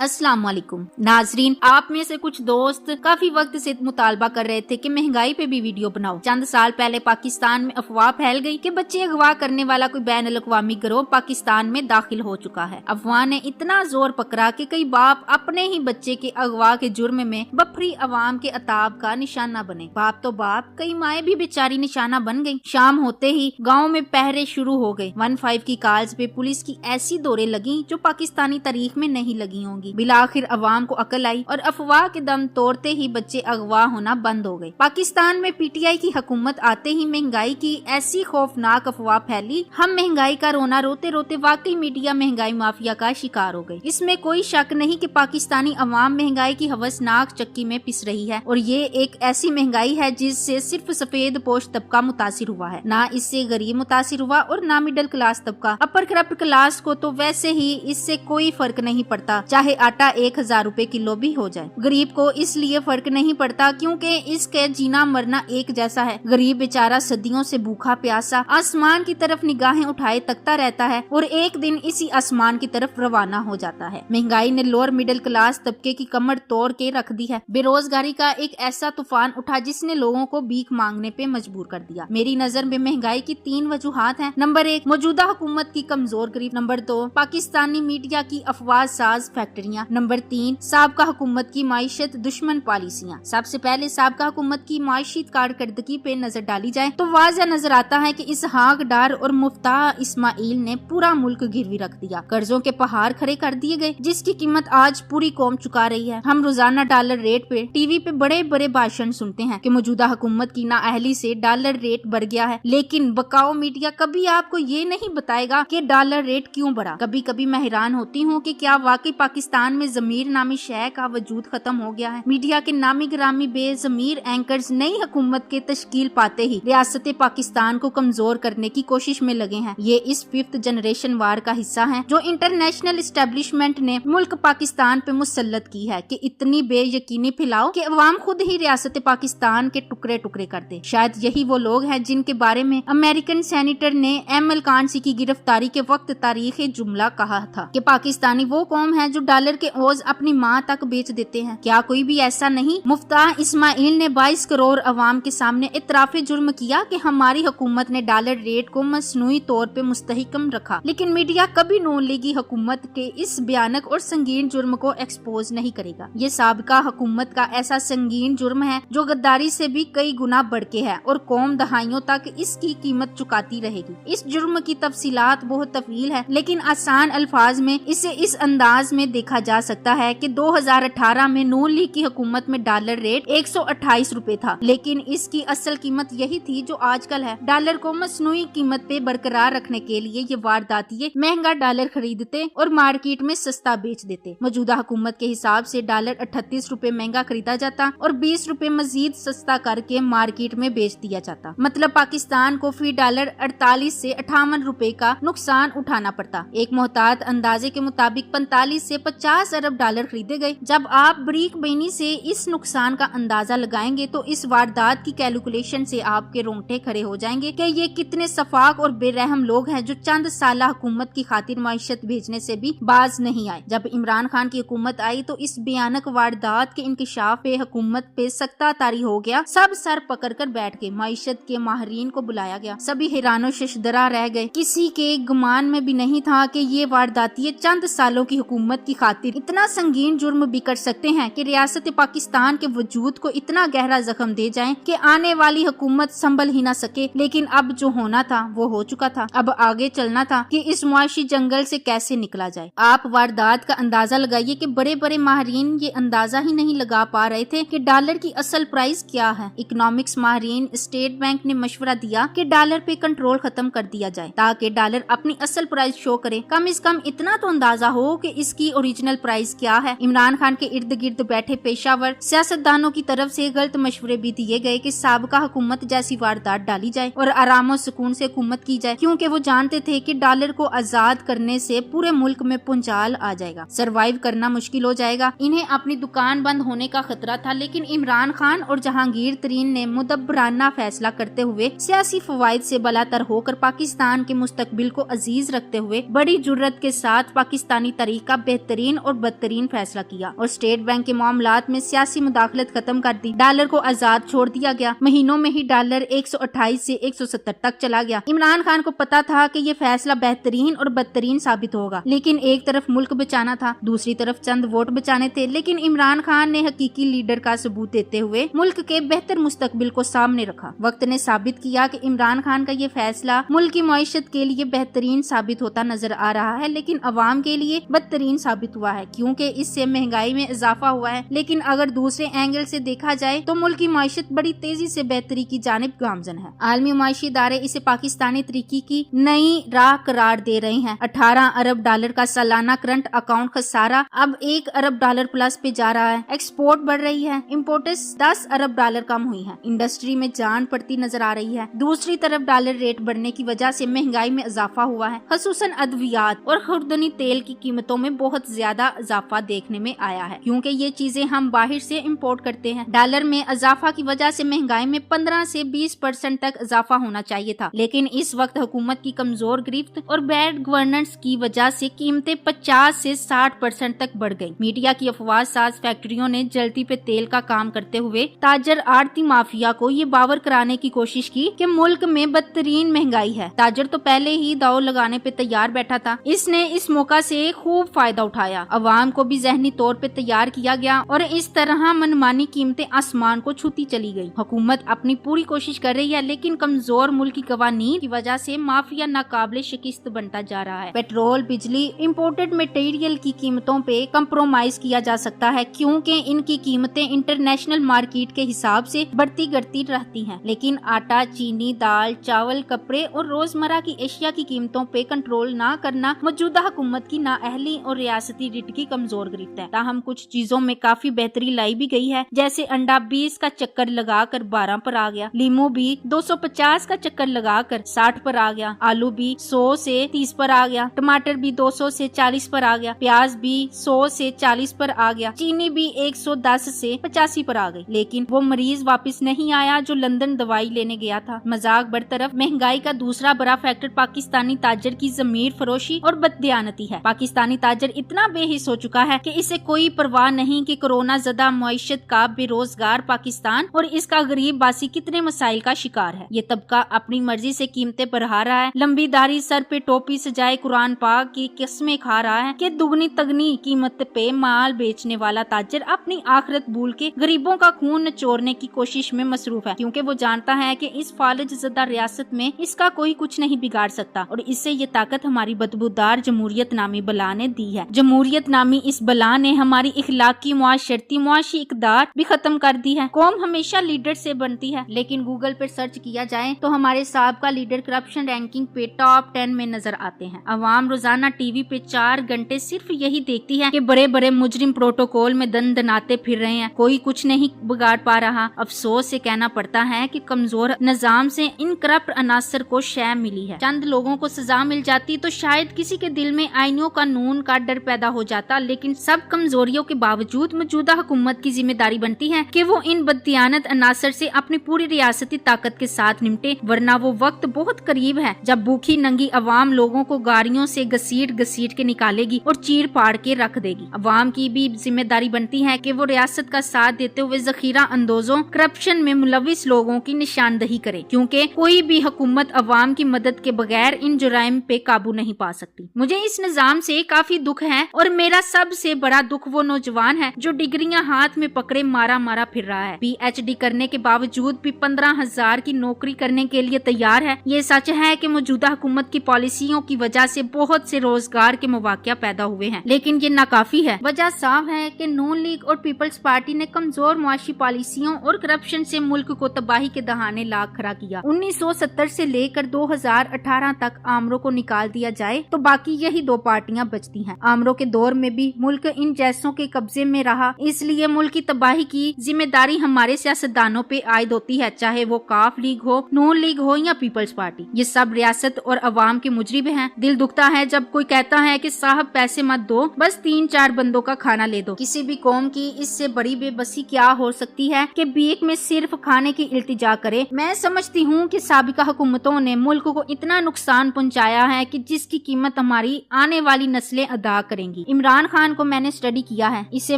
अस्सलाम वालेकुम नाजरीन, आप में से कुछ दोस्त काफी वक्त से मुतालबा कर रहे थे कि महंगाई पे भी वीडियो बनाओ। चंद साल पहले पाकिस्तान में अफवाह फैल गई कि बच्चे अगवा करने वाला कोई बैन अल-अक़वामी गिरोह पाकिस्तान में दाखिल हो चुका है। अफवाह ने इतना जोर पकड़ा कि कई बाप अपने ही बच्चे के अगवा के जुर्म में बफरी अवाम के अताब का निशाना बने। बाप तो बाप, कई माएँ भी बेचारी निशाना बन गयी। शाम होते ही गाँव में पहरे शुरू हो गए। 15 की कॉल्स पे पुलिस की ऐसी दौरें लगी जो पाकिस्तानी तारीख में नहीं लगी होंगी। बिलाखिर अवाम को अकल आई और अफवाह के दम तोड़ते ही बच्चे अगवा होना बंद हो गए। पाकिस्तान में पीटीआई की हुकूमत आते ही महंगाई की ऐसी खौफनाक अफवाह फैली, हम महंगाई का रोना रोते रोते वाकई मीडिया महंगाई माफिया का शिकार हो गई। इसमें कोई शक नहीं कि पाकिस्तानी अवाम महंगाई की हवसनाक चक्की में पिस रही है और ये एक ऐसी महंगाई है जिससे सिर्फ सफेद पोश तबका मुतासिर हुआ है, ना इससे गरीब मुतासिर हुआ और ना मिडिल क्लास तबका। अपर क्रप्ट क्लास को तो वैसे ही इससे कोई फर्क नहीं पड़ता, चाहे आटा 1000 रुपए किलो भी हो जाए। गरीब को इसलिए फर्क नहीं पड़ता क्योंकि इसके जीना मरना एक जैसा है। गरीब बेचारा सदियों से भूखा प्यासा आसमान की तरफ निगाहें उठाए तकता रहता है और एक दिन इसी आसमान की तरफ रवाना हो जाता है। महंगाई ने लोअर मिडिल क्लास तबके की कमर तोड़ के रख दी है। बेरोजगारी का एक ऐसा तूफान उठा जिसने लोगों को भीख मांगने पे मजबूर कर दिया। मेरी नजर में महंगाई की 3 वजूहात हैं। नंबर 1, मौजूदा हुकूमत की कमजोर गरीब। नंबर 2, पाकिस्तानी मीडिया की अफवाह साज फैक्ट्रियाँ। नंबर 3, साबका हुकूमत की माइशत दुश्मन पॉलिसियाँ। सबसे पहले साबका हुकूमत की माइशी कारकर्दगी पे नजर डाली जाए तो वाज़ह नजर आता है कि इसहाक डार और मुफ्ताह इस्माइल ने पूरा मुल्क गिरवी रख दिया। कर्जों के पहाड़ खड़े कर दिए गए जिसकी कीमत आज पूरी कौम चुका रही है। हम रोजाना डॉलर रेट पे टीवी पे बड़े बड़े भाषण सुनते हैं कि मौजूदा हुकूमत की नाअहली से डॉलर रेट बढ़ गया है, लेकिन बकाओ मीडिया कभी आपको ये नहीं बताएगा कि डॉलर रेट क्यों बढ़ा। कभी कभी मैं हैरान होती हूँ कि क्या वाकई पाकिस्तान में जमीर नामी शय का वजूद खत्म हो गया है। मीडिया के नामी ग्रामी बेजमीर एंकर्स नई हुकूमत के तश्कील पाते ही रियासत पाकिस्तान को कमजोर करने की कोशिश में लगे हैं। ये इस 5th जनरेशन वार का हिस्सा है जो इंटरनेशनल एस्टेब्लिशमेंट ने मुल्क पाकिस्तान पे मुसल्लत की है कि इतनी बेयकीनी फैलाओ कि अवाम खुद ही रियासत पाकिस्तान के टुकड़े टुकड़े कर दे। शायद यही वो लोग हैं जिनके बारे में अमेरिकन सेनेटर ने एम एल कानसी की गिरफ्तारी के वक्त तारीख जुमला कहा था कि पाकिस्तानी वो कौम है जो डॉलर के ओज अपनी माँ तक बेच देते हैं। क्या कोई भी ऐसा नहीं? मुफ्ताह इस्माइल ने 22 करोड़ अवाम के सामने इतराफे जुर्म किया कि हमारी हुकूमत ने डॉलर रेट को मसनूई तौर पे मुस्तहिकम रखा, लेकिन मीडिया कभी नून लीगी हुकूमत के इस भयानक और संगीन जुर्म को एक्सपोज नहीं करेगा। ये साबिका हुकूमत का ऐसा संगीन जुर्म है जो गद्दारी से भी कई गुना बढ़ के है और कौम दहाइयों तक इसकी कीमत चुकाती रहेगी। इस जुर्म की तफसीलात बहुत तफील है, लेकिन आसान अल्फाज में इसे इस अंदाज में देखा जा सकता है कि 2018 में नून लीग की हुकूमत में डॉलर रेट 128 रुपए था, लेकिन इसकी असल कीमत यही थी जो आजकल है। डॉलर को मसनूई कीमत पे बरकरार रखने के लिए ये वारदातिये महंगा डॉलर खरीदते और मार्केट में सस्ता बेच देते। मौजूदा हुकूमत के हिसाब से डॉलर 38 रुपए महंगा खरीदा जाता और 20 रुपए मजीद सस्ता करके मार्केट में बेच दिया जाता। मतलब पाकिस्तान को फी डॉलर 48 से 58 रुपए का नुकसान उठाना पड़ता। एक मोहतात अंदाजे के मुताबिक 45 से 50 अरब डॉलर खरीदे गए। जब आप बरीक बेनी से इस नुकसान का अंदाजा लगाएंगे तो इस वारदात की कैलकुलेशन से आपके रोंगटे खड़े हो जाएंगे कि ये कितने सफाक और बेरहम लोग हैं जो चंद साल हुकूमत की खातिर माइशत भेजने से भी बाज नहीं आए। जब इमरान खान की हुकूमत आई तो इस भयानक वारदात के इंकशाफ पे हुकूमत पे सख्ता तारी हो गया। सब सर पकड़ कर बैठ के माइशत के माहिरीन को बुलाया गया। सभी हैरानो शशदरा रह गए। किसी के गुमान में भी नहीं था कि ये वारदातिये चंद सालों की हुकूमत की खातिर इतना संगीन जुर्म भी कर सकते हैं कि रियासत पाकिस्तान के वजूद को इतना गहरा जख्म दे जाएं कि आने वाली हुकूमत संभल ही ना सके। लेकिन अब जो होना था वो हो चुका था। अब आगे चलना था कि इस मुआशी जंगल से कैसे निकला जाए। आप वारदात का अंदाजा लगाइए कि बड़े बड़े माहिरीन ये अंदाजा ही नहीं लगा पा रहे थे कि डॉलर की असल प्राइस क्या है। इकोनॉमिक्स माहिरीन स्टेट बैंक ने मशवरा दिया कि डॉलर पे कंट्रोल खत्म कर दिया जाए ताकि डॉलर अपनी असल प्राइस शो करे। कम से कम इतना तो अंदाजा हो कि इसकी ओरिजिनल प्राइस क्या है। इमरान खान के इर्द गिर्द बैठे पेशावर सियासतदानों की तरफ से गलत मशवरे भी दिए गए कि साबका हुकूमत जैसी वारदात डाली जाए और आराम और सुकून से हुकूमत की जाए, क्योंकि वो जानते थे कि डॉलर को आजाद करने से पूरे मुल्क में पुंचाल आ जाएगा, सरवाइव करना मुश्किल हो जाएगा। इन्हें अपनी दुकान बंद होने का खतरा था, लेकिन इमरान खान और जहांगीर तरीन ने मुदब्बराना फैसला करते हुए सियासी फवाइद से बलातर होकर पाकिस्तान के मुस्तकबिल को अजीज रखते हुए बड़ी जुर्रत के साथ पाकिस्तानी तारीख का बेहतरीन बेहतरीन और बदतरीन फैसला किया और स्टेट बैंक के मामलात में सियासी मुदाखलत खत्म कर दी। डॉलर को आजाद छोड़ दिया गया। महीनों में ही डॉलर 128 से 170 तक चला गया। इमरान खान को पता था कि ये फैसला बेहतरीन और बदतरीन साबित होगा, लेकिन एक तरफ मुल्क बचाना था, दूसरी तरफ चंद वोट बचाने थे। लेकिन इमरान खान ने हकीकी लीडर का सबूत देते हुए मुल्क के बेहतर मुस्तकबिल को सामने रखा। वक्त ने साबित किया कि इमरान खान का ये फैसला मुल्क की मईशत के लिए बेहतरीन साबित होता नजर आ रहा है, लेकिन अवाम के लिए बदतरीन साबित हुआ है, क्योंकि इससे महंगाई में इजाफा हुआ है। लेकिन अगर दूसरे एंगल से देखा जाए तो मुल्क की मईशत बड़ी तेजी से बेहतरी की जानिब गामजन है। आलमी माशी इदारे इसे पाकिस्तानी तरीके की नई राह करार दे रहे हैं। 18 अरब डॉलर का सालाना करंट अकाउंट खसारा अब 1 अरब डॉलर प्लस पे जा रहा है। एक्सपोर्ट बढ़ रही है, इम्पोर्ट्स 10 अरब डॉलर कम हुई है। इंडस्ट्री में जान पड़ती नजर आ रही है। दूसरी तरफ डॉलर रेट बढ़ने की वजह से महंगाई में इजाफा हुआ है, खसूसन अद्वियात और खुर्दनी तेल की कीमतों में बहुत ज्यादा इजाफा देखने में आया है, क्योंकि ये चीजें हम बाहर से इम्पोर्ट करते हैं। डॉलर में इजाफा की वजह से महंगाई में 15 से 20% तक इजाफा होना चाहिए था, लेकिन इस वक्त हुकूमत की कमजोर गिरफ्त और बैड गवर्नेंस की वजह से कीमतें 50 से 60% तक बढ़ गई। मीडिया की अफवाह साज फैक्ट्रियों ने जल्दी पे तेल का काम करते हुए ताजर आड़ती माफिया को ये बावर कराने की कोशिश की कि मुल्क में बदतरीन महंगाई है। ताजर तो पहले ही दाव लगाने पे तैयार बैठा था। इसने इस मौका से खूब फायदा उठाया। अवाम को भी जहनी तौर पे तैयार किया गया और इस तरह मनमानी कीमतें आसमान को छूती चली गई। हुकूमत अपनी पूरी कोशिश कर रही है, लेकिन कमजोर मुल्की कवानीन की वजह से माफिया नाकाबिले शिकस्त बनता जा रहा है। पेट्रोल, बिजली, इम्पोर्टेड मटेरियल की कीमतों पे कंप्रोमाइज किया जा सकता है, क्योंकि इनकी कीमतें इंटरनेशनल मार्केट के हिसाब से बढ़ती घटती रहती हैं। लेकिन आटा, चीनी, दाल, चावल, कपड़े और रोजमर्रा की एशिया की कीमतों पे कंट्रोल न करना मौजूदा हुकूमत की नाअहली और रियासती रिट की कमजोर गिरफ्त है। ताहम कुछ चीजों में काफी बेहतरी लाई भी गई है, जैसे अंडा 20 का चक्कर लगाकर 12 पर आ गया, लीमू भी 250 का चक्कर लगाकर 60 पर आ गया, आलू भी 100 से 30 पर आ गया, टमाटर भी 200 से 40 पर आ गया, प्याज भी 100 से 40 पर आ गया, चीनी भी 110 से 85 पर आ गई। लेकिन वो मरीज वापस नहीं आया जो लंदन दवाई लेने गया था। मजाक बरतरफ, महंगाई का दूसरा बड़ा फैक्टर पाकिस्तानी ताजर की जमीर फरोशी और बददियानती है। पाकिस्तानी ताजर इतना बेहिस हो चुका है कि इसे कोई परवाह नहीं कि कोरोना ज़दा मईशत का बेरोजगार पाकिस्तान और इसका गरीब बासी कितने मसाइल का शिकार है। ये तबका अपनी मर्जी से कीमतें बढ़ा रहा है, लंबी दाढ़ी, सर पे टोपी सजाए कुरान पाक की किस्में खा रहा है कि दुगनी तगनी कीमत पे माल बेचने वाला ताजर अपनी आखिरत भूल के गरीबों का खून निचोड़ने की कोशिश में मसरूफ है, क्योंकि वो जानता है कि इस फालिज ज़दा रियासत में इसका कोई कुछ नहीं बिगाड़ सकता और इससे ये ताकत हमारी बदबूदार जमहूरियत नामी बला ने दी है। जमहूरियत नामी इस बला ने हमारी इखलाकी, मुआशरती, मुआशी इकदार भी खत्म कर दी है। कौम हमेशा लीडर से बनती है, लेकिन गूगल पर सर्च किया जाए तो हमारे साहब का लीडर करप्शन रैंकिंग पे टॉप 10 में नजर आते हैं। अवाम रोजाना टीवी पे 4 घंटे सिर्फ यही देखती है कि बड़े बड़े मुजरिम प्रोटोकॉल में दन दनाते फिर रहे हैं, कोई कुछ नहीं बिगाड़ पा रहा। अफसोस से कहना पड़ता है कि कमजोर निजाम से इन करप्ट अनासर को शय मिली है। चंद लोगों को सजा मिल जाती तो शायद किसी के दिल में आईनों कानून का डर पैदा हो जाता, लेकिन सब कमजोरियों के बावजूद मौजूदा हुकूमत की जिम्मेदारी बनती है कि वो इन बददियानत अनासर से अपनी पूरी रियासती ताकत के साथ निपटे, वरना वो वक्त बहुत करीब है जब भूखी नंगी अवाम लोगों को गाड़ियों से घसीट घसीट के निकालेगी और चीर पाड़ के रख देगी। अवाम की भी जिम्मेदारी बनती है कि वो रियासत का साथ देते हुए जखीरा अंदोजों, करप्शन में मुलविस लोगों की निशानदही करे, क्योंकि कोई भी हुकूमत अवाम की मदद के बगैर इन जुराइम पे काबू नहीं पा सकती। मुझे इस निजाम से काफी दुख है और मेरा सबसे बड़ा दुख वो नौजवान है जो डिग्रियां हाथ में पकड़े मारा मारा फिर रहा है। PhD करने के बावजूद भी 15,000 की नौकरी करने के लिए तैयार है। ये सच है कि मौजूदा हुकूमत की पॉलिसियों की वजह से बहुत से रोजगार के मौके पैदा हुए हैं, लेकिन ये नाकाफी है। वजह साफ है कि नून लीग और पीपल्स पार्टी ने कमजोर मुआशी पॉलिसियों और करप्शन से मुल्क को तबाही के दहाने लाख खड़ा किया। 1970 से लेकर 2018 तक आमरों को निकाल दिया जाए तो बाकी यही 2 पार्टियां बचती हैं। आमरों के दौर में भी मुल्क इन जैसों के कब्जे में रहा, इसलिए मुल्क की तबाही की जिम्मेदारी हमारे सियासतदानों पे आयद होती है, चाहे वो काफ लीग हो, नून लीग हो या पीपल्स पार्टी। ये सब रियासत और अवाम के मुजरिम हैं। दिल दुखता है जब कोई कहता है कि साहब पैसे मत दो, बस 3-4 बंदों का खाना ले दो। किसी भी कौम की इससे बड़ी बेबसी क्या हो सकती है कि भीख में सिर्फ खाने की इल्तिजा करे। मैं समझती हूँ कि साबिका हुकूमतों ने मुल्क को इतना नुकसान पहुँचाया है कि जिसकी कीमत हमारी आने वाली नस्लें अदा करेंगी। देंगी। इमरान खान को मैंने स्टडी किया है, इसे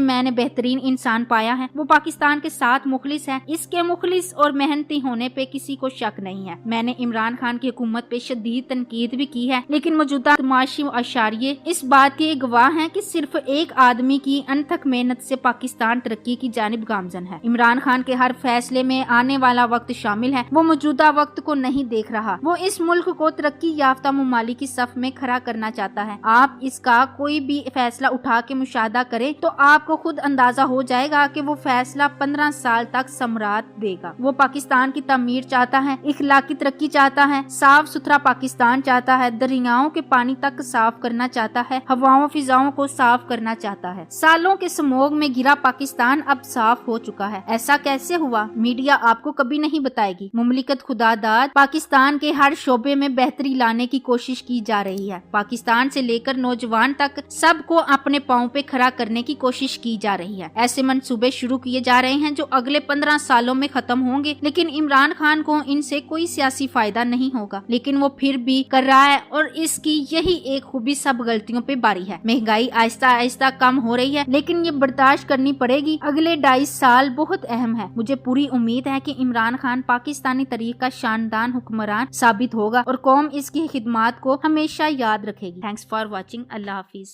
मैंने बेहतरीन इंसान पाया है। वो पाकिस्तान के साथ मुखलिस है, इसके मुखलिस और मेहनती होने पे किसी को शक नहीं है। मैंने इमरान खान की हुकूमत पे शदीद तनकीद भी की है, लेकिन मौजूदा तमाशी अशारिये इस बात के गवाह हैं कि सिर्फ एक आदमी की अनथक मेहनत से पाकिस्तान तरक्की की जानिब गामजन है। इमरान खान के हर फैसले में आने वाला वक्त शामिल है। वो मौजूदा वक्त को नहीं देख रहा, वो इस मुल्क को तरक्की याफ्ता ममालिक की सफ में खड़ा करना चाहता है। आप इसका कोई भी फैसला उठा के मुशाहदा करें तो आपको खुद अंदाजा हो जाएगा कि वो फैसला 15 साल तक समरात देगा। वो पाकिस्तान की तामीर चाहता है, इखलाकी तरक्की चाहता है, साफ सुथरा पाकिस्तान चाहता है, दरियाओं के पानी तक साफ करना चाहता है, हवाओं फिजाओं को साफ करना चाहता है। सालों के स्मोग में गिरा पाकिस्तान अब साफ हो चुका है। ऐसा कैसे हुआ? मीडिया आपको कभी नहीं बताएगी। मुमलिकत खुदादाद पाकिस्तान के हर शोबे में बेहतरी लाने की कोशिश की जा रही है। पाकिस्तान से लेकर नौजवान तक सबको अपने पांव पे खड़ा करने की कोशिश की जा रही है। ऐसे मंसूबे शुरू किए जा रहे हैं जो अगले 15 सालों में खत्म होंगे, लेकिन इमरान खान को इनसे कोई सियासी फायदा नहीं होगा, लेकिन वो फिर भी कर रहा है और इसकी यही एक खूबी सब गलतियों पे बारी है। महंगाई आहिस्ता आहिस्ता कम हो रही है, लेकिन ये बर्दाश्त करनी पड़ेगी। अगले 2.5 साल बहुत अहम है। मुझे पूरी उम्मीद है कि इमरान खान पाकिस्तानी तरीक का शानदार हुक्मरान साबित होगा और कौम इसकी खिदमात को हमेशा याद रखेगी। Thanks for watching. Allah Hafiz.